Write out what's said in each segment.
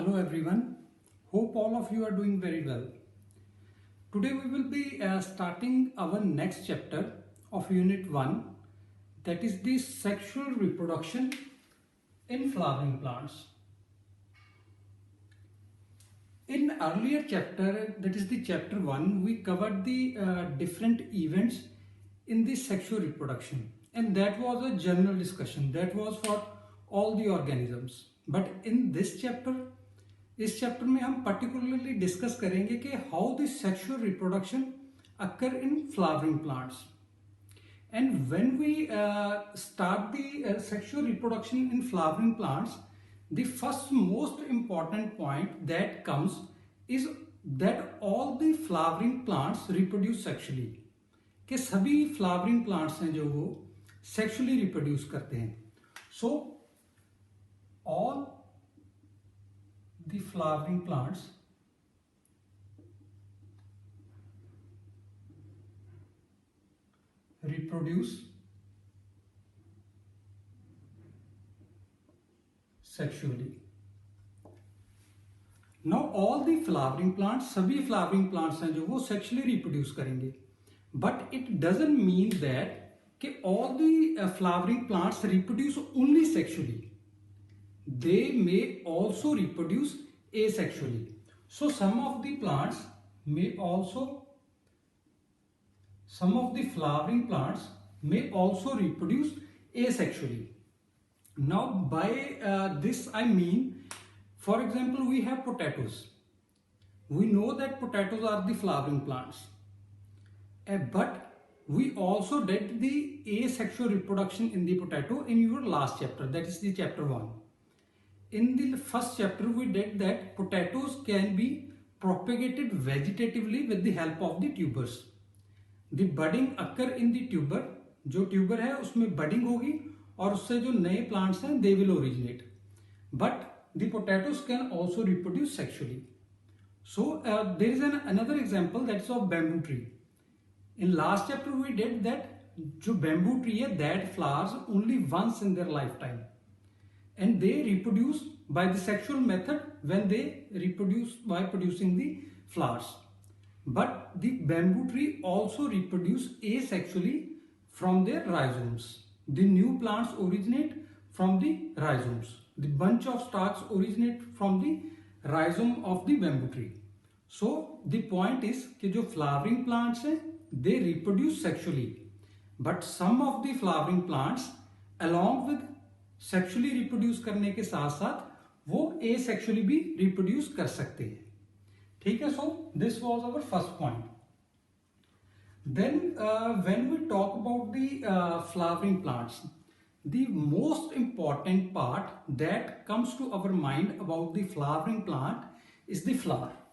Hello everyone, hope all of you are doing very well. Today we will be starting our next chapter of Unit 1, that is the sexual reproduction in flowering plants. In earlier chapter, that is the chapter 1, we covered the different events in the sexual reproduction, and that was a general discussion that was for all the organisms. But in this chapter, इस chapter में हम particularly discuss करेंगे कि how the sexual reproduction occur in flowering plants and when we start the sexual reproduction in flowering plants the first most important point that comes is that all the flowering plants reproduce sexually, कि सभी flowering plants हैं जो वो sexually reproduce करते हैं. So all the flowering plants reproduce sexually. Now all the flowering plants, सभी flowering plants हैं जो वो sexually reproduce करेंगे, but it doesn't mean that कि all the flowering plants reproduce only sexually. They may also reproduce asexually. So some of the flowering plants may also reproduce asexually. Now by this I mean, for example, we have potatoes. We know that potatoes are the flowering plants, but we also did the asexual reproduction in the potato in your last chapter, that is the chapter 1. In the first chapter we did that potatoes can be propagated vegetatively with the help of the tubers. The budding occur in the tuber, जो tuber है उसमें budding होगी और उससे जो नए plants हैं they will originate. But the potatoes can also reproduce sexually. So there is another example, that's of bamboo tree. In last chapter we did that जो bamboo tree है that flowers only once in their lifetime. And they reproduce by the sexual method when they reproduce by producing the flowers. But the bamboo tree also reproduce asexually from their rhizomes. The new plants originate from the rhizomes. The bunch of stalks originate from the rhizome of the bamboo tree. So the point is कि जो flowering plants हैं they reproduce sexually. But some of the flowering plants along with sexually reproduce करने के साथ साथ वो asexually भी reproduce कर सकते हैं. ठीक है. So this was our first point. Then when we talk about the flowering plants, the most important part that comes to our mind about the flowering plant is the flower.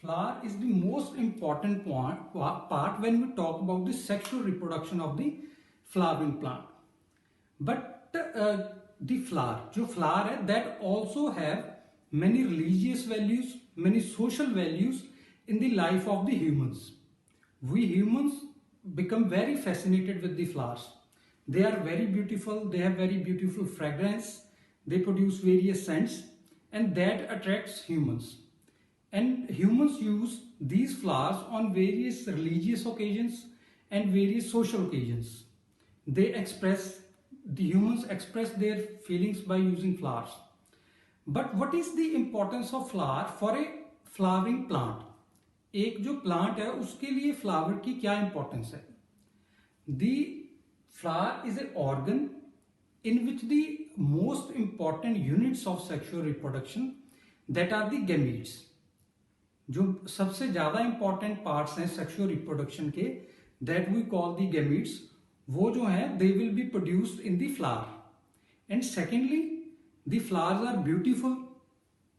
Flower is the most important part when we talk about the sexual reproduction of the flowering plant. But the flower, जो flower है, that also have many religious values, many social values in the life of the humans. We humans become very fascinated with the flowers. They are very beautiful, they have very beautiful fragrance, they produce various scents, and that attracts humans. And humans use these flowers on various religious occasions and various social occasions. The humans express their feelings by using flowers. But what is the importance of flower for a flowering plant? एक जो plant है उसके लिए flower की क्या importance है? The flower is an organ in which the most important units of sexual reproduction, that are the gametes. जो सबसे ज्यादा इंपॉर्टेंट पार्ट्स हैं सेक्सुअल रिप्रोडक्शन के, that we call the gametes, वो जो हैं they will be produced in the flower. And secondly the flowers are beautiful,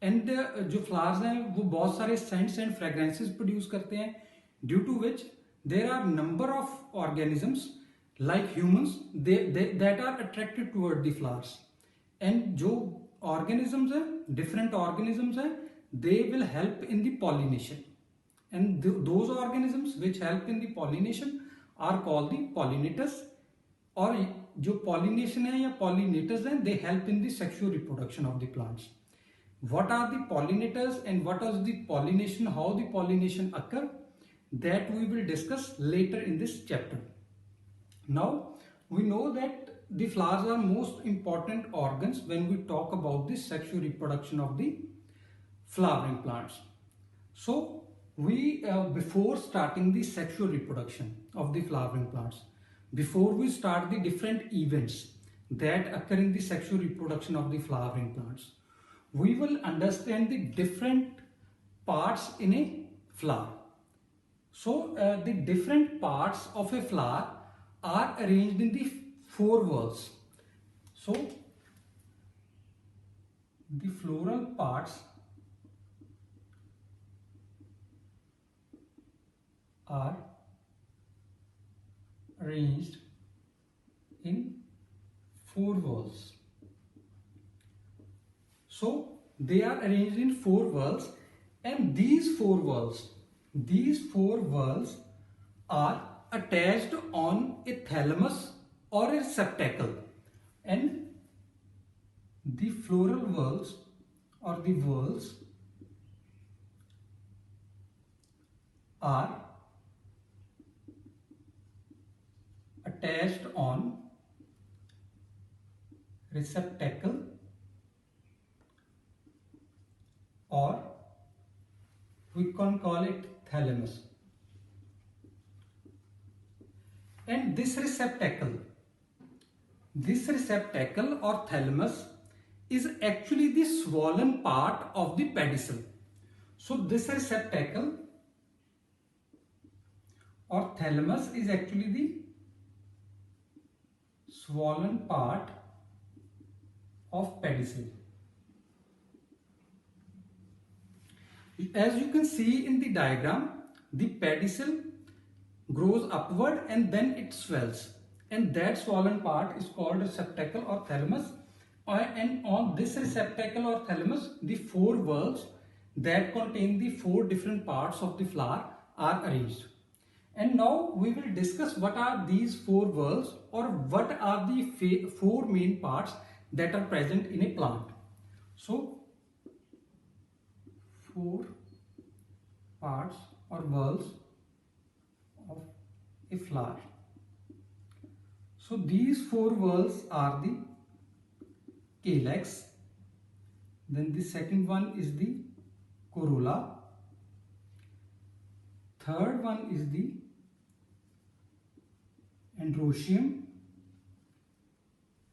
and जो flowers हैं वो बहुत सारे सेंट्स एंड फ्रेग्रेंसेस प्रोड्यूस करते हैं, due to which there are number of organisms like humans that are attracted toward the flowers. And जो organisms हैं, different organisms हैं, they will help in the pollination, and those organisms which help in the pollination are called the pollinators, or जो pollination है या pollinators हैं, they help in the sexual reproduction of the plants. What are the pollinators and what is the pollination, how the pollination occur, that we will discuss later in this chapter. Now we know that the flowers are most important organs when we talk about the sexual reproduction of the flowering plants. So we before starting the sexual reproduction of the flowering plants, before we start the different events that occur in the sexual reproduction of the flowering plants, we will understand the different parts in a flower. So the different parts of a flower are arranged in the four whorls. So the floral parts are arranged in four whorls. So they are arranged in four whorls, and these four whorls are attached on a thalamus or a receptacle, and the floral whorls or the whorls are attached on receptacle or we can call it thalamus. And this receptacle or thalamus is actually the swollen part of the pedicel. So this receptacle or thalamus is actually the swollen part of pedicel. As you can see in the diagram, the pedicel grows upward and then it swells, and that swollen part is called receptacle or thalamus. And on this receptacle or thalamus, the four whorls that contain the four different parts of the flower are arranged. And now we will discuss what are these four whorls, or what are the four main parts that are present in a plant. So four parts or whorls of a flower. So these four whorls are the calyx, then the second one is the corolla, third one is the androecium,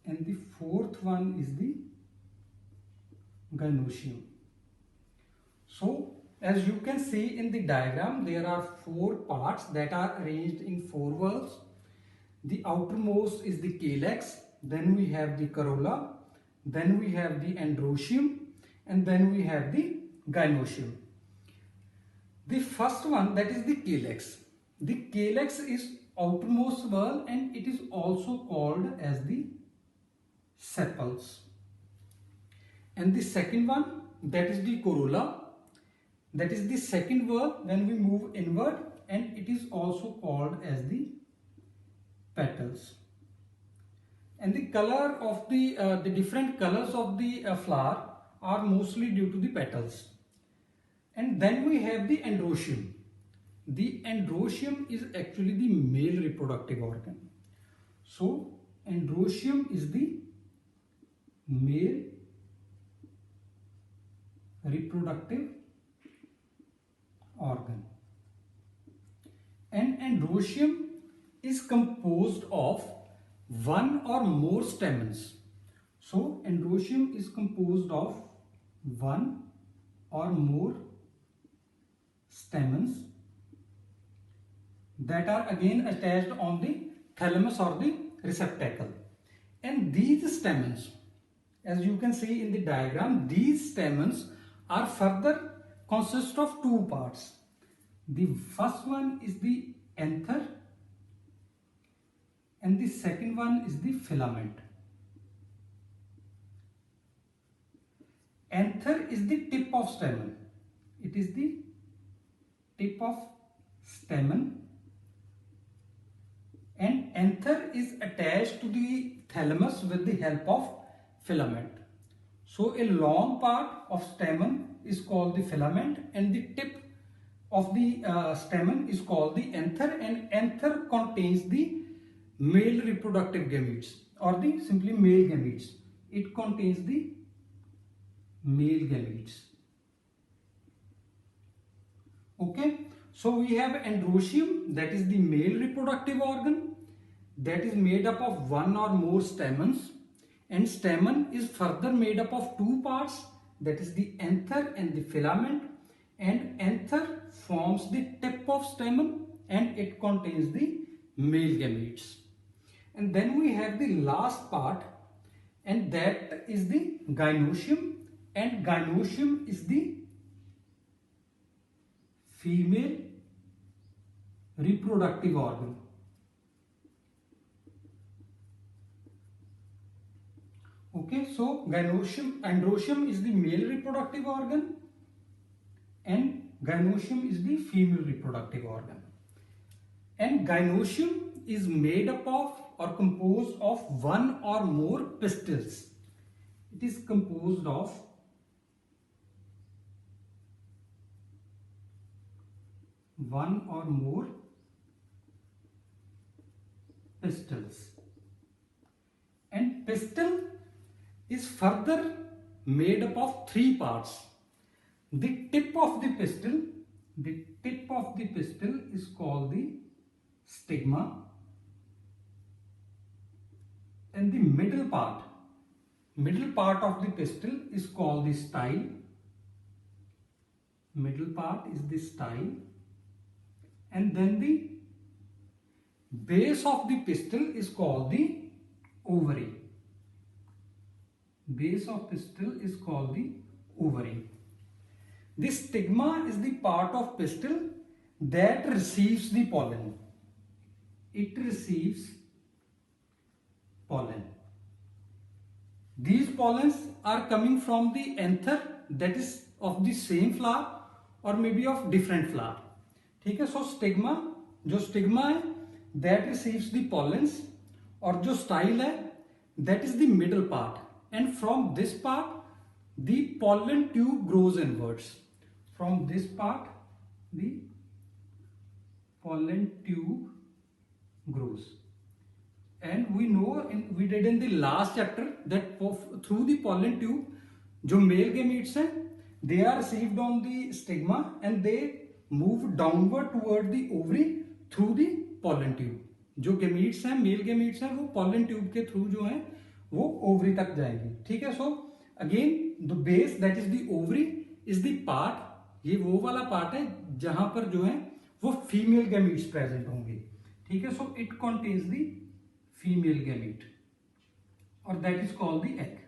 and the fourth one is the gynoecium. So as you can see in the diagram, there are four parts that are arranged in four whorls. The outermost is the calyx, then we have the corolla, then we have the androecium, and then we have the gynoecium. The first one, that is the calyx. The calyx is outermost whorl and it is also called as the sepals. And the second one, that is the corolla. That is the second whorl when we move inward, and it is also called as the petals. And the color of the different colors of the flower are mostly due to the petals. And then we have the androecium. The androecium is actually the male reproductive organ. So androecium is the male reproductive organ. And androecium is composed of one or more stamens. So androecium is composed of one or more stamens that are again attached on the thalamus or the receptacle. And these stamens, as you can see in the diagram, these stamens are further consist of two parts. The first one is the anther and the second one is the filament. Anther is the tip of stamen. It is the tip of stamen, and anther is attached to the thalamus with the help of filament. So a long part of stamen is called the filament and the tip of the stamen is called the anther, and anther contains the male reproductive gametes or the simply male gametes. It contains the male gametes. Okay, so we have androecium, that is the male reproductive organ, that is made up of one or more stamens, and stamen is further made up of two parts, that is the anther and the filament, and anther forms the tip of stamen and it contains the male gametes. And then we have the last part, and that is the gynoecium, and gynoecium is the female reproductive organ. Okay, so androecium is the male reproductive organ and gynoecium is the female reproductive organ. And gynoecium is made up of or composed of one or more pistils. It is composed of one or more pistils, and pistil is further made up of three parts. The tip of the pistil is called the stigma, and the middle part of the pistil is called the style. Middle part is the style, and then the base of the pistil is called the ovary. Base of pistil is called the ovary. The stigma is the part of pistil that receives the pollen. It receives pollen. These pollens are coming from the anther, that is of the same flower or maybe of different flower. ठीक है, so stigma, जो stigma है that receives the pollens, और जो style है that is the middle part, and from this part the pollen tube grows inwards. From this part the pollen tube grows, and we know we did in the last chapter that through the pollen tube जो male gametes हैं they are received on the stigma and they move downward toward the ovary through the pollen tube. जो gametes हैं male gametes हैं वो pollen tube के through जो हैं वो ovary तक जाएंगे. ठीक है, so again the base, that is the ovary, is the part, ये वो वाला part है जहां पर जो है वो female gametes present होंगे. ठीक है, so it contains the female gamete और that is called the egg.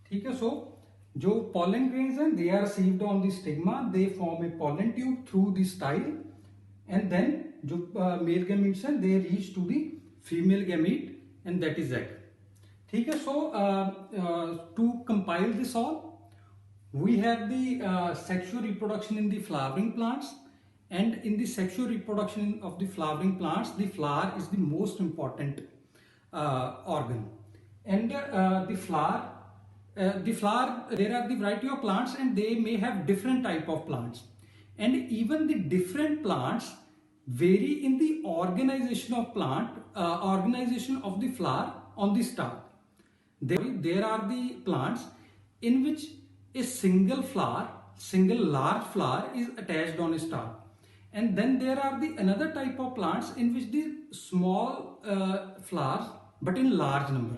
ठीक है, so जो pollen grains हैं they are received on the stigma, they form a pollen tube through the style, and then जो male gametes हैं they reach to the female gamete and that is egg. ठीक है, so to compile this all, we have the sexual reproduction in the flowering plants, and in the sexual reproduction of the flowering plants the flower is the most important organ, and the flower there are the variety of plants and they may have different type of plants, and even the different plants vary in the organization of organization of the flower on the stalk. There are the plants in which a single large flower is attached on a stalk, and then there are the another type of plants in which the small flowers but in large number.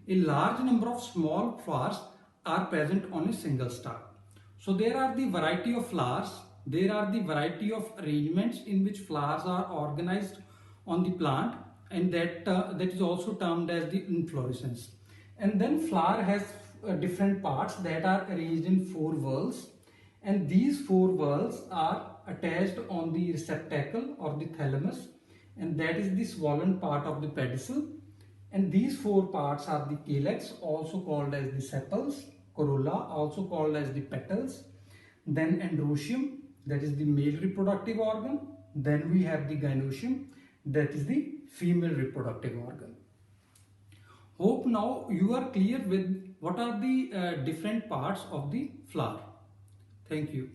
A large number of small flowers are present on a single stalk. So there are the variety of flowers, there are the variety of arrangements in which flowers are organized on the plant, and that is also termed as the inflorescence. And then flower has different parts that are arranged in 4 whorls, and these 4 whorls are attached on the receptacle or the thalamus, and that is the swollen part of the pedicel. And these 4 parts are the calyx, also called as the sepals, corolla, also called as the petals, then androecium, that is the male reproductive organ, then we have the gynoecium, that is the female reproductive organ. Hope now you are clear with what are the different parts of the flower. Thank you.